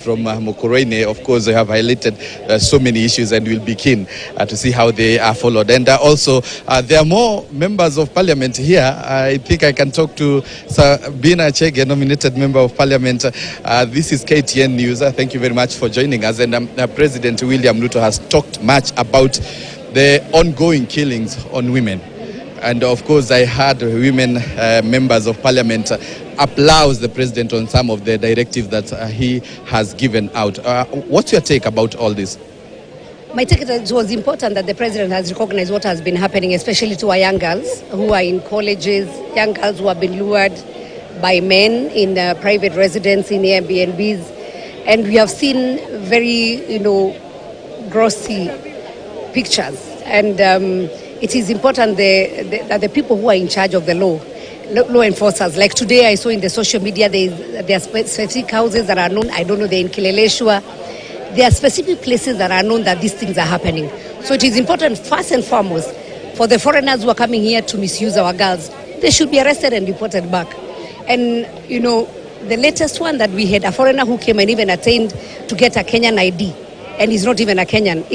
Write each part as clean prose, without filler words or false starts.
From Mukurweini, of course, they have highlighted so many issues, and we'll be keen to see how they are followed. And also, there are more members of parliament here. I think I can talk to Sabina Chege, nominated member of parliament. This is KTN News. Thank you very much for joining us. And President William Ruto has talked much about the ongoing killings on women. And of course, I heard women members of parliament applaud the president on some of the directives that he has given out. What's your take about all this? My take is it was important that the president has recognized what has been happening, especially to our young girls who are in colleges, young girls who have been lured by men in private residence, in Airbnbs. And we have seen very, grossy pictures. And it is important that the people who are in charge of the law enforcers, like today I saw in the social media, there are specific houses that are known. I don't know, they're in Kileleshwa. There are specific places that are known that these things are happening. So it is important, first and foremost, for the foreigners who are coming here to misuse our girls. They should be arrested and deported back. And, the latest one that we had, a foreigner who came and even attained to get a Kenyan ID, and he's not even a Kenyan.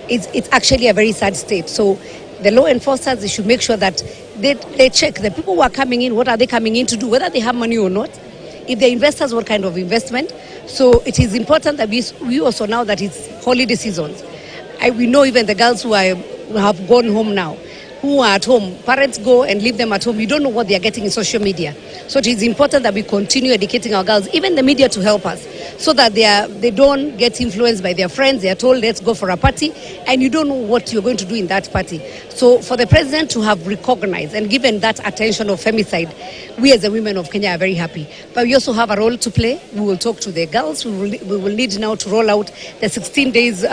It's actually a very sad state. So the law enforcers, they should make sure that they check the people who are coming in, what are they coming in to do, whether they have money or not. If they're investors, what kind of investment. So it is important that we also, now that it's holiday seasons, we know even the girls who have gone home now, who are at home, parents go and leave them at home. You don't know what they are getting in social media. So it is important that we continue educating our girls, even the media, to help us, so that they don't get influenced by their friends. They are told, let's go for a party, and you don't know what you're going to do in that party. So for the president to have recognized and given that attention of femicide, we as the women of Kenya are very happy. But we also have a role to play. We will talk to the girls. We will need now to roll out the 16 days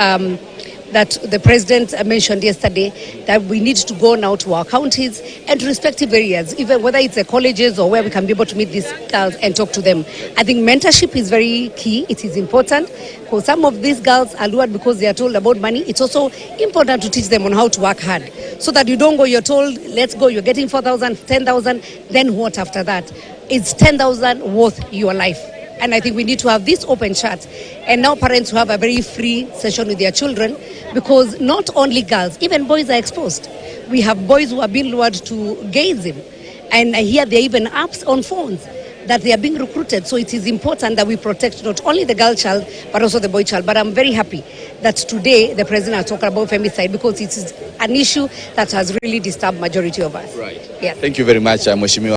that the president mentioned yesterday, that we need to go now to our counties and to respective areas, even whether it's the colleges or where we can be able to meet these girls and talk to them. I think mentorship is very key. It is important because some of these girls are lured because they are told about money. It's also important to teach them on how to work hard, so that you don't go, you're told, let's go, you're getting 4,000, 10,000, then what after that? It's 10,000 worth your life. And I think we need to have this open chat. And now parents who have a very free session with their children, because not only girls, even boys are exposed. We have boys who are being lured to gayism. And here there are even apps on phones that they are being recruited. So it is important that we protect not only the girl child, but also the boy child. But I'm very happy that today the president has talked about femicide, because it is an issue that has really disturbed majority of us. Right. Yeah. Thank you very much, Mheshimiwa.